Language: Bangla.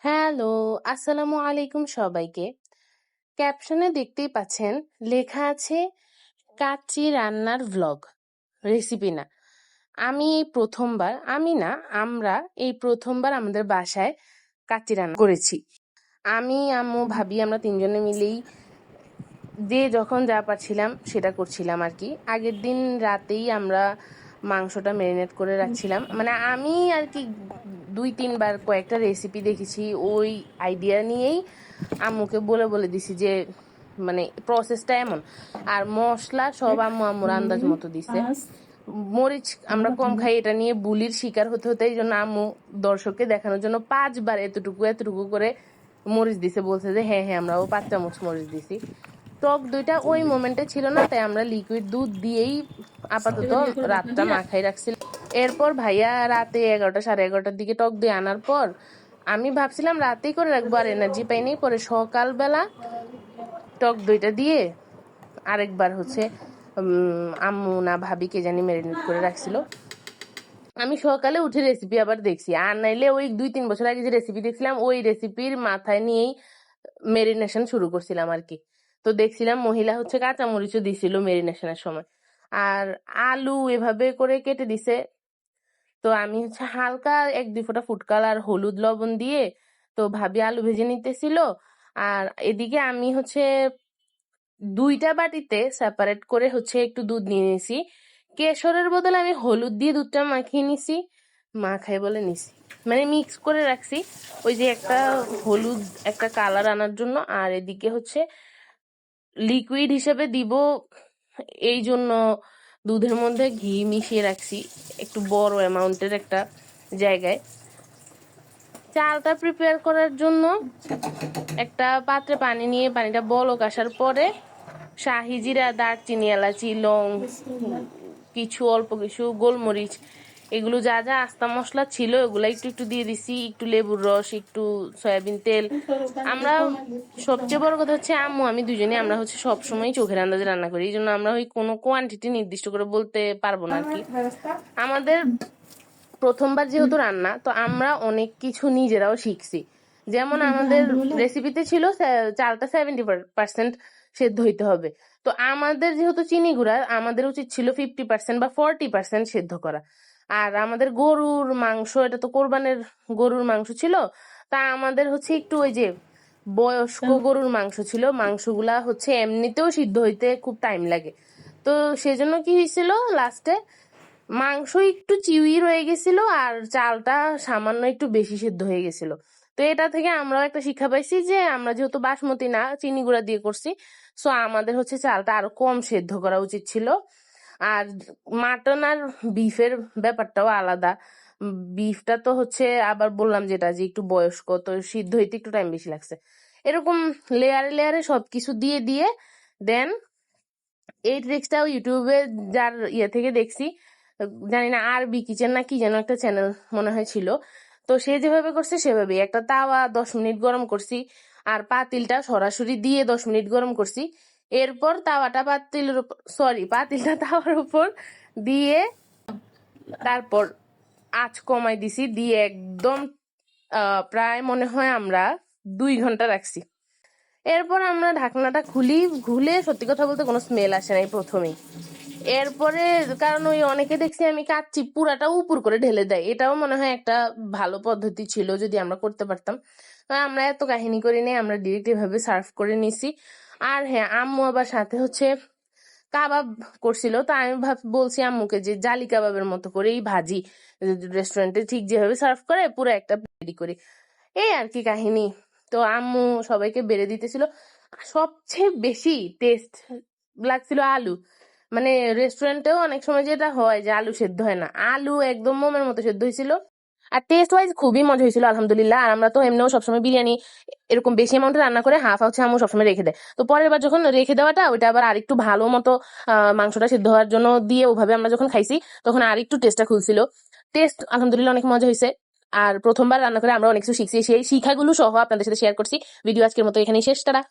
হ্যালো, আসসালামু আলাইকুম সবাইকে। ক্যাপশনে দেখতেই পাচ্ছেন লেখা আছে কাচ্চি রান্নার ভ্লগ, রেসিপি না। আমরা এই প্রথমবার আমাদের বাসায় কাচ্চি রান্না করেছি। আমি, আম্মু, ভাবি আমরা তিনজনে মিলেই যে যখন যা পারছিলাম সেটা করছিলাম আর কি। আগের দিন রাতেই আমরা মাংসটা ম্যারিনেট করে রাখছিলাম। মানে আমি আর কি 2-3 বার কয়েকটা রেসিপি দেখেছি, ওই আইডিয়া নিয়েই আম্মুকে বলে বলে দিছি যে মানে প্রসেসটা এমন। আর মশলা সব আম্মুর আন্দাজ মতো দিছে। মরিচ আমরা কম খাই, এটা নিয়ে বুলির শিকার হতে হতে এই জন্য আম্মু দর্শককে দেখানোর জন্য 5 বার এতটুকু এতটুকু করে মরিচ দিছে, বলছে যে হ্যাঁ আমরাও 5 চামচ মরিচ দিছি। টক দইটা ওই মোমেন্টে ছিল না, তাই আমরা লিকুইড দুধ দিয়েই আপাতত রাতটা মাখাই রাখছিলাম। এরপর ভাইয়া রাতে 11টা 11:30টার দিকে টক দই আনার পর আমি ভাবছিলাম রাতেই করে রাখবো, আর এনার্জি পাইনি। পরে সকালবেলা টক দইটা দিয়ে আরেকবার আম্মু না ভাবি কে জানি ম্যারিনেট করে রাখছিল। আমি সকালে উঠে রেসিপি আবার দেখছি, আর নাইলে ওই 2-3 বছর আগে যে রেসিপি দেখছিলাম ওই রেসিপির মাথায় নিয়েই মেরিনেশন শুরু করছিলাম আর কি। তো দেখছিলাম মহিলা কাঁচামরিচও দিছিল মেরিনেশনের সময়, আর আলু এভাবে করে কেটে দিছে। তো আমি হালকা 1-2 ফোঁটা ফুড কালার হলুদ লবণ দিয়ে তো ভাবি আলু ভেজে নিতেছিল। আর এদিকে আমি 2টা বাটিতে সেপারেট করে একটু দুধ নিয়ে নিছি। কেশরের বদলে আমি হলুদ দিয়ে দুধটা মাখিয়ে নিছি, নিছি মানে মিক্স করে রাখছি, ওই যে একটা হলুদ একটা কালার আনার জন্য। আর এদিকে লিকুইড হিসেবে দিব এই জন্য দুধের মধ্যে ঘি মিশিয়ে রাখছি একটু বড় অ্যামাউন্টের একটা জায়গায়। চালটা প্রিপেয়ার করার জন্য একটা পাত্রে পানি নিয়ে পানিটা বলক আসার পরে শাহি জিরা, দারচিনি, এলাচি, লং, অল্প কিছু গোলমরিচ, এগুলো যা যা আস্তা মশলা ছিল ওগুলা একটু একটু দিয়ে দিছি, একটু লেবুর রস, একটু সয়াবিন তেল। আমরা সবচেয়ে বড় কথা আম্মু আমি দুজনে আমরা সবসময় চোখের আন্দাজে রান্না করি, এই জন্য আমরা কোনো কোয়ান্টিটি নির্দিষ্ট করে বলতে পারবো না আর কি। আমাদের প্রথমবার যেহেতু রান্না, তো আমরা অনেক কিছু নিজেরাও শিখছি। যেমন আমাদের রেসিপিতে ছিল চালটা 70% সেদ্ধ হইতে হবে। তো আমাদের যেহেতু চিনি গুঁড়া, আমাদের উচিত ছিল 50% বা 40% সেদ্ধ করা। আর আমাদের গরুর মাংস, এটা তো কোরবানের গরুর মাংস ছিল, তা আমাদের একটু ওই যে বয়স্ক গরুর মাংস ছিল, মাংসগুলা এমনিতেও সিদ্ধ হইতে খুব টাইম লাগে। তো সেজন্য কি হয়েছিল, লাস্টে মাংস একটু চিউই রয়ে গেছিল আর চালটা সামান্য একটু বেশি সেদ্ধ হয়ে গেছিল। তো এটা থেকে আমরাও একটা শিক্ষা পাইছি যে আমরা যেহেতু বাসমতি না চিনি গুঁড়া দিয়ে করছি, সো আমাদের চালটা আরো কম সেদ্ধ করা উচিত ছিল। আর মাটন আর বিফের ব্যাপারটাও আলাদা। বিফটা তো আবার বললাম যেটা যে একটু বয়স্ক, তো সিদ্ধ হইতে একটু টাইম বেশি লাগছে। এরকম লেয়ারে লেয়ারে সবকিছু দিয়ে দিয়ে দেন এই ট্রিক্সটাও ইউটিউবে যার থেকে দেখছি, জানি না আরবি কিচেন না কি যেন একটা চ্যানেল মনে হয় ছিল, তো সে যেভাবে করছে সেভাবেই একটা তাওয়া 10 মিনিট গরম করছি আর পাতিলটা সরাসরি দিয়ে 10 মিনিট গরম করছি। এরপর পাতিলটা তাওয়ার উপর দিয়ে তারপর আঁচ কমাই দিছি, দিয়ে একদম প্রায় মনে হয় আমরা 2 ঘন্টা রাখছি। এরপর আমরা ঢাকনাটা খুলে সত্যি কথা বলতে কোনো স্মেল আসে নাই প্রথমেই। এরপরে কারণ ওই অনেকে দেখছি আমি কাচ্চি পুরাটা উপর করে ঢেলে দেয়, এটাও মনে হয় একটা ভালো পদ্ধতি ছিল যদি আমরা করতে পারতাম। আমরা এত কাহিনী করি নাই, আমরা ডিরেক্ট এভাবে সার্ভ করে নিছি। আর হ্যাঁ, আম্মু আবার সাথে কাবাব করছিল, তো আমি বলছি আম্মুকে যে জালি কাবাবের মতো করেই ভাজি, রেস্টুরেন্টে ঠিক যেভাবে সার্ভ করে পুরো একটা রেডি করি, এই আর কি কাহিনী। তো আম্মু সবাইকে বেড়ে দিতেছিল। সবচেয়ে বেশি টেস্ট লাগছিল আলু। মানে রেস্টুরেন্টেও অনেক সময় যেটা হয় যে আলু সেদ্ধ হয় না, আলু একদম মোমের মতো সেদ্ধ হয়েছিল। আর টেস্ট ওয়াইজ খুবই মজা হয়েছিল আলহামদুলিল্লাহ। আর আমরা তো এমনিও সবসময় বিরিয়ানি এরকম বেশি অ্যামাউন্টে রান্না করে হাফ আম্মু সবসময় রেখে দেয়। তো পরের বার যখন রেখে দেওয়াটা ওইটা আবার আরেকটু ভালো মতো মাংসটা সিদ্ধ হওয়ার জন্য দিয়ে ওভাবে আমরা যখন খাইছি তখন আর একটু টেস্টটা খুলছিল। টেস্ট আলহামদুলিল্লাহ অনেক মজা হয়েছে। আর প্রথমবার রান্না করে আমরা অনেক কিছু শিখছি, সেই শিখাগুলো সহ আপনাদের সাথে শেয়ার করছি। ভিডিও আজকের মতো এখানেই শেষ, টাটা।